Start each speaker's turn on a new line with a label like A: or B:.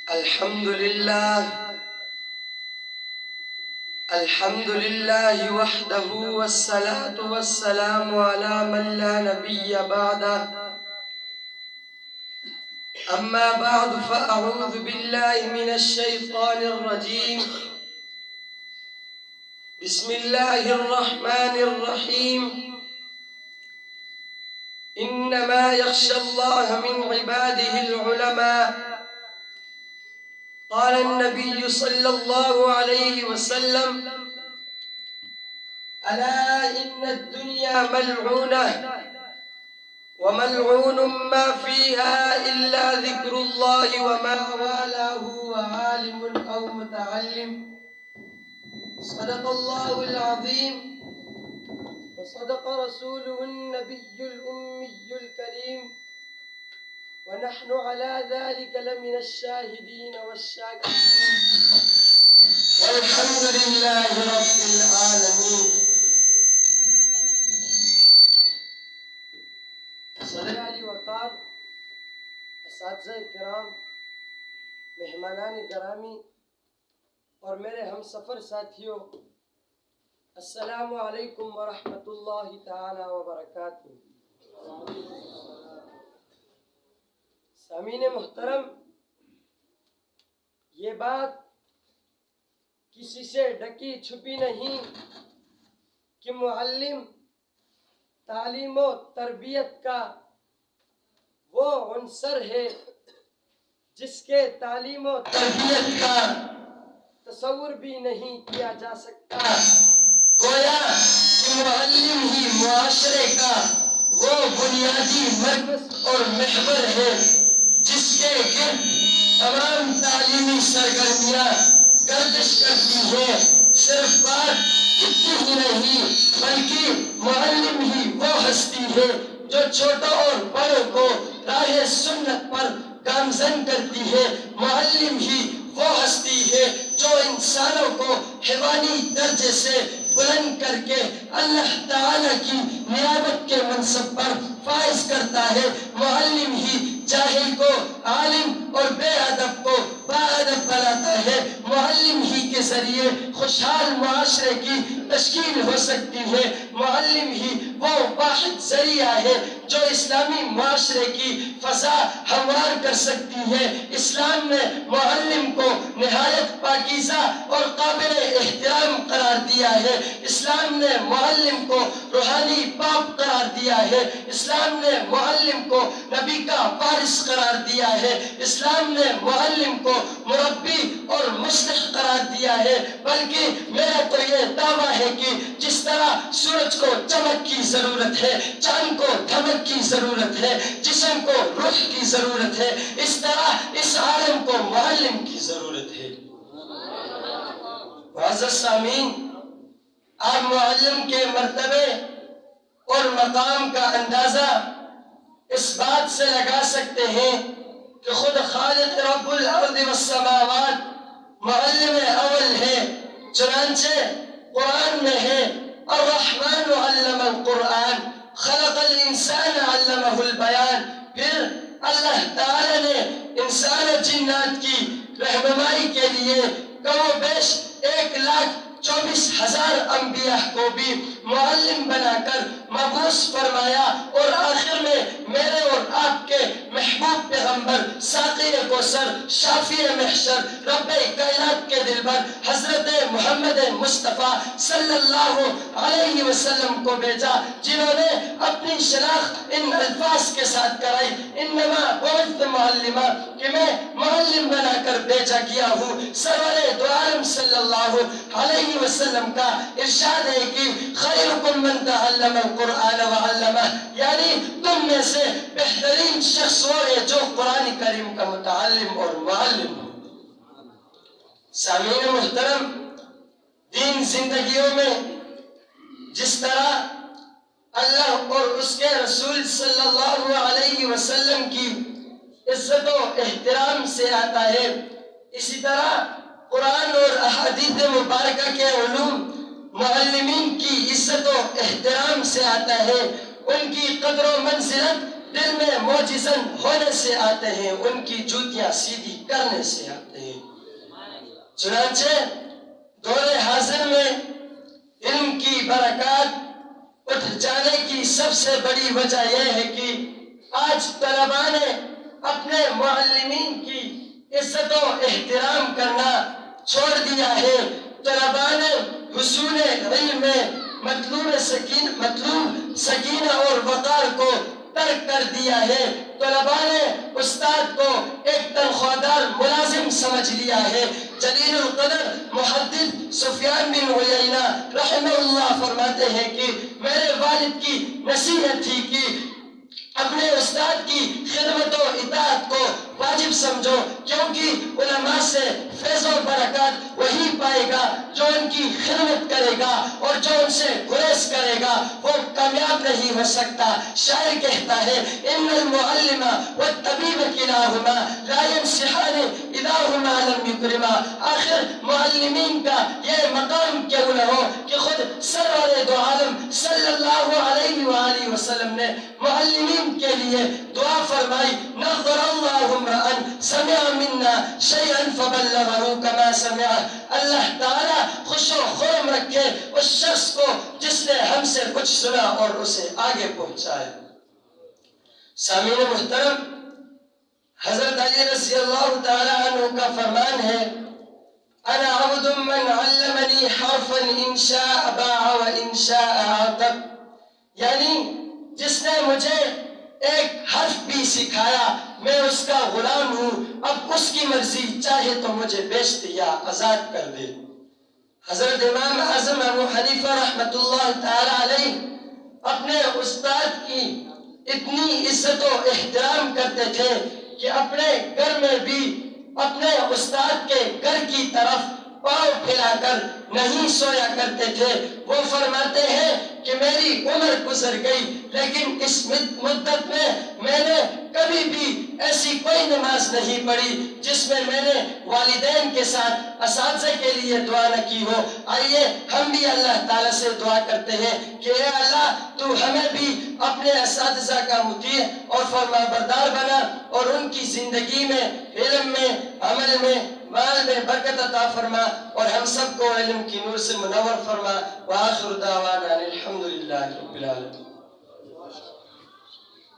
A: الحمد لله وحده والصلاة والسلام على من لا نبي بعده. أما بعد فأعوذ بالله من الشيطان الرجيم. بسم الله الرحمن الرحيم. إنما يخشى الله من عباده العلماء. قال النبي صلى الله عليه وسلم: ألا إن الدنيا ملعونة وملعون ما فيها إلا ذكر الله وما والاه وعالم أو متعلم. صدق الله العظيم وصدق رسوله النبي الأمي الكريم، ونحن على ذلك لمن الشاهدين والشاكرين، والحمد لله رب العالمين. صدر علی وقار، اساتذہ کرام، مہمانان گرامی اور میرے ہم سفر ساتھیوں، السلام علیکم ورحمۃ اللہ تعالی وبرکاتہ۔ سامعین محترم، یہ بات کسی سے ڈکی چھپی نہیں کہ معلم تعلیم و تربیت کا وہ عنصر ہے جس کے تعلیم و تربیت کا تصور بھی نہیں کیا جا سکتا۔ گویا کہ معلم ہی معاشرے کا وہ بنیادی مرکز اور محور ہے جس کے گرد تمام تعلیمی سرگرمیاں گردش کرتی ہیں۔ صرف بات اتنی ہی نہیں بلکہ معلم ہی وہ ہستی ہے جو چھوٹوں اور بڑوں کو راہ سنت پر گامزن کرتی ہے۔ معلم ہی وہ ہستی ہے جو انسانوں کو حیوانی درجے سے بلند کر کے اللہ تعالی کی نیابت کے منصب پر فائز کرتا ہے۔ معلم ہی جاہل کو عالم اور بے ادب کو باادب بناتا ہے۔ معلم ہی کے ذریعے خوشحال معاشرے کی تشکیل ہو سکتی ہے۔ معلم ہی وہ واحد ذریعہ ہے جو اسلامی معاشرے کی فضا ہموار کر سکتی ہے۔ اسلام نے معلم کو نہایت پاکیزہ اور قابل احترام قرار دیا ہے۔ اسلام نے معلم کو روحانی باپ قرار دیا ہے۔ اسلام نے معلم کو نبی کا وارث قرار دیا ہے۔ اسلام نے معلم کو مربی اور مصلح قرار دیا ہے۔ بلکہ میرا تو یہ دعویٰ ہے کہ جس طرح سورج کو چمک کی ضرورت ہے، چاند کو دھمک کی ضرورت ہے، جسم کو روح کی ضرورت ہے، اس طرح اس عالم کو معلم کی ضرورت ہے۔ معزز سامعین، آپ معلم کے مرتبے اور مقام کا اندازہ اس بات سے لگا سکتے ہیں کہ خود خالق رب الارض والسماوات معلم اول ہے۔ چنانچہ قرآن میں ہے: الرحمن علم القرآن خلق الانسان علمہ البیان۔ پھر اللہ تعالی نے انسان و جنات کی رہنمائی کے لیے کم و بیش 1,24,000 انبیاء کو بھی معلم بنا کر مبعوث فرمایا، اور آخر میں میرے اور آپ کے محبوب پیغمبر ساقی کوثر، شافی محشر، رب کائنات کے دلبر حضرت محمد مصطفیٰ صلی اللہ علیہ وسلم کو بھیجا، جنہوں نے اپنی شناخت ان الفاظ کے ساتھ کرائی: انما بعثت معلما، کہ میں معلم بنا کر بھیجا گیا ہوں۔ سرور دو عالم صلی اللہ علیہ وسلم کا ارشاد ہے کہ خیرکم من تعلم القرآن وعلمہ، یعنی تم میں سے بہترین شخص وہ ہے جو قرآن کریم کا متعلم اور معلم ہو۔ سامعین محترم، دین زندگیوں میں جس طرح اللہ اور اس کے رسول صلی اللہ علیہ وسلم کی عزت و احترام سے آتا ہے، اسی طرح قرآن اور احادیث مبارکہ کے علوم معلمین کی عزت و احترام سے آتا ہے۔ ان کی قدر و منزلت دل میں معجزن ہونے سے آتے ہیں، ان کی جوتیاں سیدھی کرنے سے آتے ہیں۔ چنانچہ دور حاضر میں علم کی برکات اٹھ جانے کی سب سے بڑی وجہ یہ ہے کہ آج طلباء نے اپنے معلمین کی عزت و احترام کرنا چھوڑ دیا ہے۔ طلباء نے حصول علم میں مطلوب سکینہ اور وقار کو ترک کر دیا ہے۔ طلباء نے استاد کو ایک تنخواہ ملازم سمجھ لیا ہے۔ جلیل القدر محدث سفیان بن عیینہ رحمہ اللہ فرماتے ہیں کہ میرے والد کی نصیحت تھی کہ اپنے استاد کی خدمت و اطاعت کو واجب سمجھو، کیونکہ علماء سے فیض و برکات وہی پائے گا جو ان کی خدمت کرے گا، اور جو ان سے گریز کرے گا وہ کامیاب نہیں ہو سکتا۔ شاعر کہتا ہے ان المعلم والطبیب کلاہما لا ينصحان اذا ہما لم یکرما۔ آخر معلمین کا یہ مقام کیوں نہ ہو کہ خود سرور دو عالم صلی اللہ علیہ وآلہ وسلم نے معلمین کے لیے دعا فرمائی، نظر اللہ امرأ سمع منا شیئا فبلغه کما سمع۔ اللہ تعالیٰ خوش و خرم رکھے اس شخص کو جس نے ہم سے کچھ سنا اور اسے آگے پہنچائے۔ سامعین محترم، حضرت علی رضی اللہ تعالی عنہ کا فرمان ہے انا عبد من علمنی حرفا ان شاء باع و ان شاء عاتق، یعنی جس نے مجھے ایک حرف بھی سکھایا میں اس کا غلام ہوں، اب اس کی مرضی، چاہے تو مجھے بیچ دے یا آزاد کر دے۔ حضرت امام اعظم ابو حنیفہ رحمۃ اللہ تعالی علیہ اپنے استاد کی اتنی عزت و احترام کرتے تھے کہ اپنے گھر میں بھی اپنے استاد کے گھر کی طرف پاؤں پھیلا کر نہیں سویا کرتے تھے۔ وہ فرماتے ہیں کہ میری عمر گزر گئی لیکن اس مدت میں نے کبھی بھی ایسی کوئی نماز نہیں پڑھی جس میں نے والدین کے ساتھ اساتذہ کے لیے دعا نہ کی ہو۔ آئیے ہم بھی اللہ تعالیٰ سے دعا کرتے ہیں کہ اے اللہ تو ہمیں بھی اپنے اساتذہ کا مطیع اور فرما بردار بنا، اور ان کی زندگی میں، علم میں، عمل میں، مال میں برکت عطا فرما، اور ہم سب کو علم کی نور سے منور فرما۔ وآخر دعوانا الحمدللہ رب العالمین۔